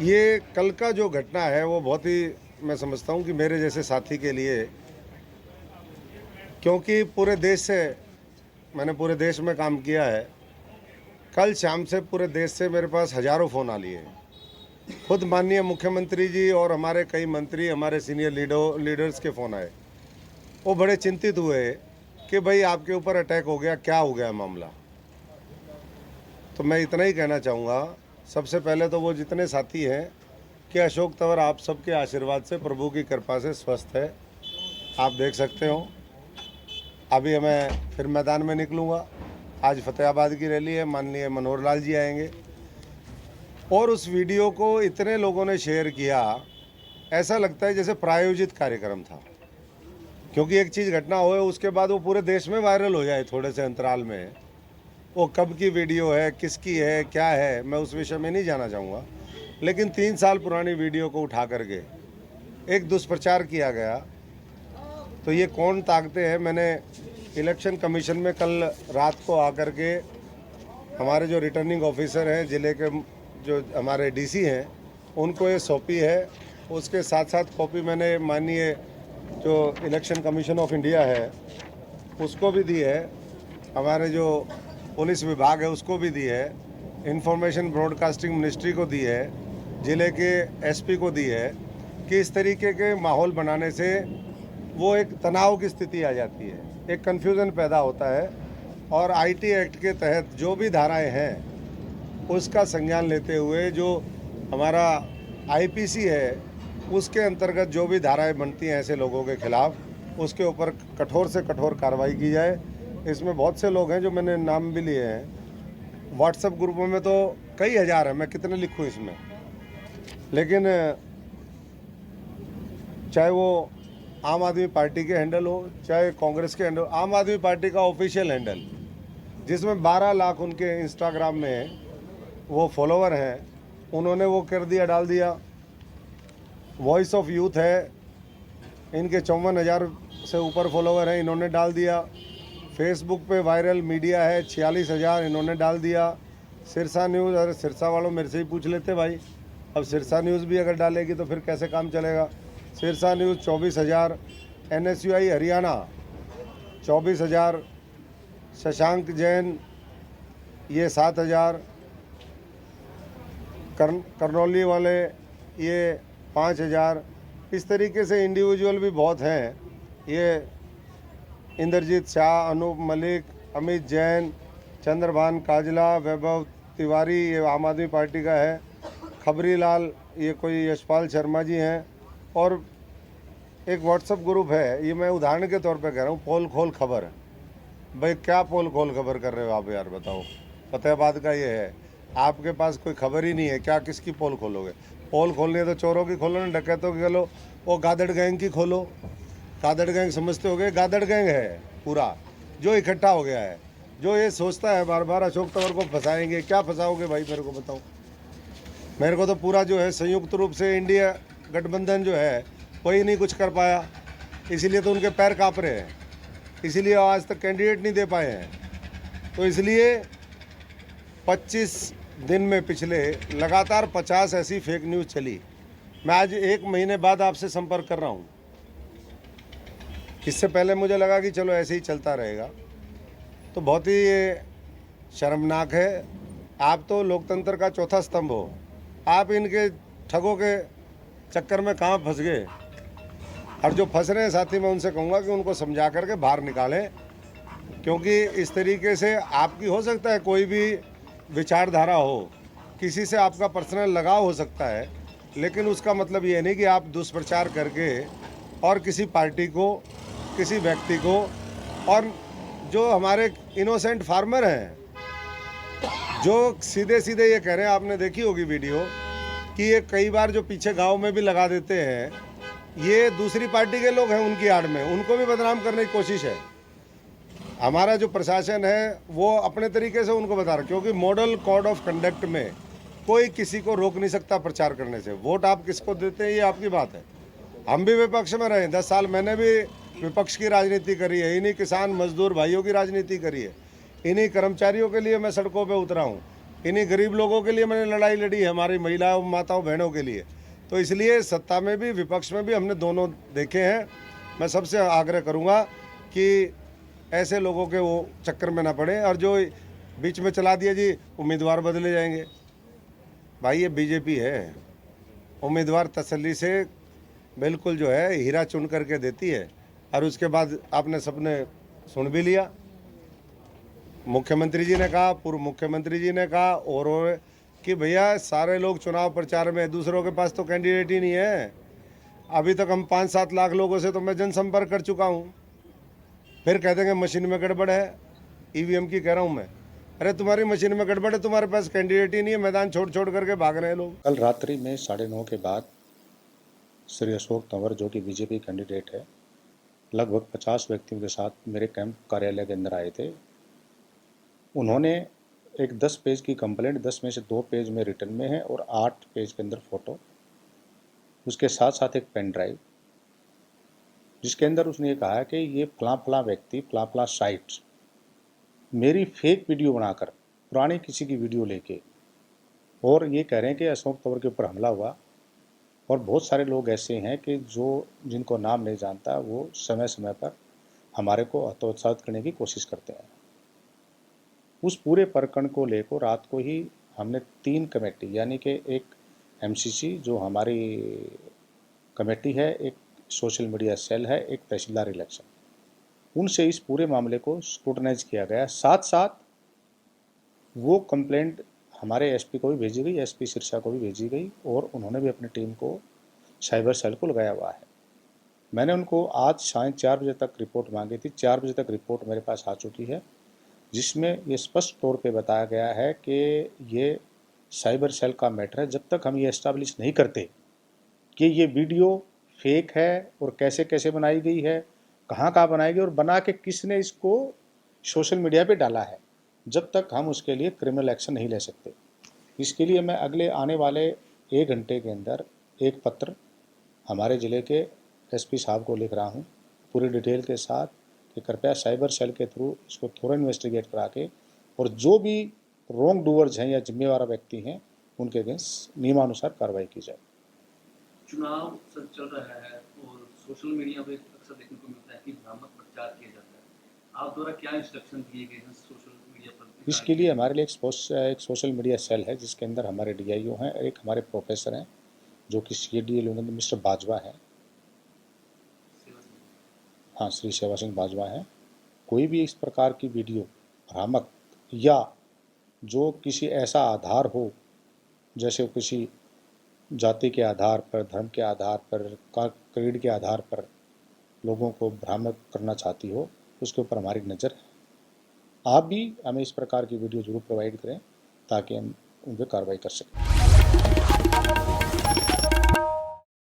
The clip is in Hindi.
ये कल का जो घटना है वो बहुत ही मैं समझता हूँ कि मेरे जैसे साथी के लिए, क्योंकि पूरे देश से मैंने पूरे देश में काम किया है। कल शाम से पूरे देश से मेरे पास हज़ारों फ़ोन आ लिए हैं। खुद माननीय मुख्यमंत्री जी और हमारे कई मंत्री, हमारे सीनियर लीडर्स के फ़ोन आए। वो बड़े चिंतित हुए कि भाई आपके ऊपर अटैक हो गया, क्या हो गया मामला। तो मैं इतना ही कहना चाहूँगा, सबसे पहले तो वो जितने साथी हैं कि अशोक तंवर आप सबके आशीर्वाद से, प्रभु की कृपा से स्वस्थ है। आप देख सकते हो। अभी मैं फिर मैदान में निकलूँगा। आज फतेहाबाद की रैली है, माननीय मनोहर लाल जी आएंगे। और उस वीडियो को इतने लोगों ने शेयर किया, ऐसा लगता है जैसे प्रायोजित कार्यक्रम था। क्योंकि एक चीज़ घटना हो उसके बाद वो पूरे देश में वायरल हो जाए थोड़े से अंतराल में। वो कब की वीडियो है, किसकी है, क्या है, मैं उस विषय में नहीं जाना चाहूँगा। लेकिन 3 साल पुरानी वीडियो को उठा करके एक दुष्प्रचार किया गया, तो ये कौन ताकते हैं। मैंने इलेक्शन कमीशन में कल रात को आकर के हमारे जो रिटर्निंग ऑफिसर हैं, ज़िले के जो हमारे डीसी हैं, उनको ये सौंपी है। उसके साथ साथ कॉपी मैंने माननीय जो इलेक्शन कमीशन ऑफ इंडिया है उसको भी दी है, हमारे जो पुलिस विभाग है उसको भी दी है, इंफॉर्मेशन ब्रॉडकास्टिंग मिनिस्ट्री को दी है, ज़िले के एसपी को दी है, कि इस तरीके के माहौल बनाने से वो एक तनाव की स्थिति आ जाती है, एक कन्फ्यूज़न पैदा होता है। और आईटी एक्ट के तहत जो भी धाराएं हैं उसका संज्ञान लेते हुए जो हमारा आईपीसी है उसके अंतर्गत जो भी धाराएं बनती हैं ऐसे लोगों के खिलाफ, उसके ऊपर कठोर से कठोर कार्रवाई की जाए। इसमें बहुत से लोग हैं जो मैंने नाम भी लिए हैं। व्हाट्सएप ग्रुपों में तो कई हज़ार हैं, मैं कितने लिखूं इसमें। लेकिन चाहे वो आम आदमी पार्टी के हैंडल हो, चाहे कांग्रेस के हैंडल, आम आदमी पार्टी का ऑफिशियल हैंडल जिसमें 12 लाख उनके इंस्टाग्राम में वो फॉलोवर हैं, उन्होंने वो कर दिया, डाल दिया। वॉइस ऑफ यूथ है, इनके 54,000 से ऊपर फॉलोवर हैं, इन्होंने डाल दिया। फेसबुक पे वायरल मीडिया है 46,000, इन्होंने डाल दिया। सिरसा न्यूज़, अरे सिरसा वालों मेरे से ही पूछ लेते भाई, अब सिरसा न्यूज़ भी अगर डालेगी तो फिर कैसे काम चलेगा। सिरसा न्यूज़ 24,000, NSUI हरियाणा 24,000, शशांक जैन ये 7,000, करनौली वाले ये 5,000। इस तरीके से इंडिविजुअल भी बहुत हैं। ये इंद्रजीत शाह, अनूप मलिक, अमित जैन, चंद्रभान काजला, वैभव तिवारी ये आम आदमी पार्टी का है, खबरी लाल ये कोई यशपाल शर्मा जी हैं। और एक व्हाट्सएप ग्रुप है, ये मैं उदाहरण के तौर पे कह रहा हूँ, पोल खोल खबर। भाई क्या पोल खोल खबर कर रहे हो आप यार, बताओ। फतेहाबाद का ये है, आपके पास कोई खबर ही नहीं है, क्या किसकी पोल खोलोगे। पोल खोलनी है तो चोरों की खोलो ना, डकैतों की खोलो, वो गादड़ गैंग की खोलो। गादड़ गैंग समझते होगे, गादड़ गैंग है पूरा जो इकट्ठा हो गया है, जो ये सोचता है बार बार अशोक तंवर को फंसाएंगे। क्या फंसाओगे भाई, मेरे को बताओ। मेरे को तो पूरा जो है संयुक्त रूप से इंडिया गठबंधन जो है वही नहीं कुछ कर पाया, इसीलिए तो उनके पैर काँप रहे हैं, इसीलिए आज तक कैंडिडेट नहीं दे पाए हैं। तो इसलिए 25 दिन में पिछले लगातार 50 ऐसी फेक न्यूज़ चली। मैं आज 1 महीने बाद आपसे संपर्क कर रहा हूँ। इससे पहले मुझे लगा कि चलो ऐसे ही चलता रहेगा, तो बहुत ही ये शर्मनाक है। आप तो लोकतंत्र का चौथा स्तंभ हो, आप इनके ठगों के चक्कर में कहाँ फंस गए। और जो फंस रहे हैं साथी, मैं उनसे कहूँगा कि उनको समझा करके बाहर निकालें, क्योंकि इस तरीके से आपकी हो सकता है कोई भी विचारधारा हो, किसी से आपका पर्सनल लगाव हो सकता है, लेकिन उसका मतलब ये नहीं कि आप दुष्प्रचार करके और किसी पार्टी को, किसी व्यक्ति को, और जो हमारे इनोसेंट फार्मर हैं जो सीधे सीधे ये कह रहे हैं, आपने देखी होगी वीडियो कि ये कई बार जो पीछे गांव में भी लगा देते हैं, ये दूसरी पार्टी के लोग हैं उनकी आड़ में, उनको भी बदनाम करने की कोशिश है। हमारा जो प्रशासन है वो अपने तरीके से उनको बता रहा, क्योंकि मॉडल कोड ऑफ कंडक्ट में कोई किसी को रोक नहीं सकता प्रचार करने से। वोट आप किसको देते हैं ये आपकी बात है। हम भी विपक्ष में रहे 10 साल, मैंने भी विपक्ष की राजनीति करी है, इन्हीं किसान मजदूर भाइयों की राजनीति करी है, इन्हीं कर्मचारियों के लिए मैं सड़कों पे उतरा हूँ। इन्हीं गरीब लोगों के लिए मैंने लड़ाई लड़ी है, हमारी महिलाओं माताओं बहनों के लिए। तो इसलिए सत्ता में भी विपक्ष में भी हमने दोनों देखे हैं। मैं सबसे आग्रह करूंगा कि ऐसे लोगों के वो चक्कर में ना पड़े, और जो बीच में चला दिया जी उम्मीदवार बदले जाएंगे, भाई ये बीजेपी है, उम्मीदवार तसल्ली से बिल्कुल जो है हीरा चुन करके देती है। और उसके बाद आपने सबने सुन भी लिया, मुख्यमंत्री जी ने कहा, पूर्व मुख्यमंत्री जी ने कहा और कि भैया सारे लोग चुनाव प्रचार में, दूसरों के पास तो कैंडिडेट ही नहीं है। अभी तक हम 5-7 लाख लोगों से तो मैं जनसंपर्क कर चुका हूँ। फिर कह देंगे मशीन में गड़बड़ है, ईवीएम की कह रहा हूँ मैं। अरे तुम्हारी मशीन में गड़बड़ है, तुम्हारे पास कैंडिडेट ही नहीं है, मैदान छोड़ छोड़ करके भाग रहे हैं लोग। कल रात्रि में 9:30 के बाद श्री अशोक तंवर, जो कि बीजेपी कैंडिडेट है, लगभग 50 व्यक्तियों के साथ मेरे कैंप कार्यालय के अंदर आए थे। उन्होंने एक 10 पेज की कंप्लेंट, 10 में से 2 पेज में रिटर्न में है और 8 पेज के अंदर फोटो, उसके साथ साथ एक पेन ड्राइव, जिसके अंदर उसने ये कहा कि ये फला व्यक्ति फला साइट मेरी फेक वीडियो बनाकर, पुरानी किसी की वीडियो लेके, और ये कह रहे हैं कि अशोक तंवर के ऊपर हमला हुआ। और बहुत सारे लोग ऐसे हैं कि जिनको नाम नहीं जानता, वो समय समय पर हमारे को हतोत्साहित करने की कोशिश करते हैं। उस पूरे प्रकरण को लेकर रात को ही हमने 3 कमेटी, यानी कि एक एमसीसी जो हमारी कमेटी है, एक सोशल मीडिया सेल है, एक तहसीलदार इलेक्शन, उनसे इस पूरे मामले को स्क्रूटनाइज किया गया। साथ साथ वो कंप्लेंट हमारे एसपी को भी भेजी गई, एसपी सिरसा को भी भेजी गई, और उन्होंने भी अपनी टीम को साइबर सेल को लगाया हुआ है। मैंने उनको आज साढ़े 4 बजे तक रिपोर्ट मांगी थी। 4 बजे तक रिपोर्ट मेरे पास आ चुकी है, जिसमें ये स्पष्ट तौर पे बताया गया है कि ये साइबर सेल का मैटर है। जब तक हम ये एस्टैब्लिश नहीं करते कि ये वीडियो फेक है और कैसे कैसे बनाई गई है, कहाँ बनाई गई और बना के किसने इसको सोशल मीडिया पे डाला है, जब तक हम उसके लिए क्रिमिनल एक्शन नहीं ले सकते। इसके लिए मैं अगले आने वाले 1 घंटे के अंदर एक पत्र हमारे ज़िले के एसपी साहब को लिख रहा हूँ, पूरी डिटेल के साथ, कि कृपया साइबर सेल के थ्रू इसको थोड़ा इन्वेस्टिगेट करा के, और जो भी रॉन्ग डूअर्स हैं या जिम्मेवार व्यक्ति हैं, उनके अगेंस्ट नियमानुसार कार्रवाई की जाए। चुनाव सर चल रहा है और सोशल मीडिया पे अक्सर देखने को मिलता है कि भ्रामक प्रचार किया जाता है। आप द्वारा क्या इंस्ट्रक्शन दिए गए हैं सोशल मीडिया पर? इसके लिए हमारे लिए एक सोशल मीडिया सेल है, जिसके अंदर हमारे DIO हैं, एक हमारे प्रोफेसर हैं जो कि CDL मिस्टर बाजवा है, हाँ, श्री सेवा सिंह बाजवा है। कोई भी इस प्रकार की वीडियो भ्रामक या जो किसी ऐसा आधार हो, जैसे किसी जाति के आधार पर, धर्म के आधार पर, क्रीड के आधार पर लोगों को भ्रामक करना चाहती हो, उसके ऊपर हमारी नज़र है। आप भी हमें इस प्रकार की वीडियो जरूर प्रोवाइड करें ताकि हम उन पर कार्रवाई कर सकें।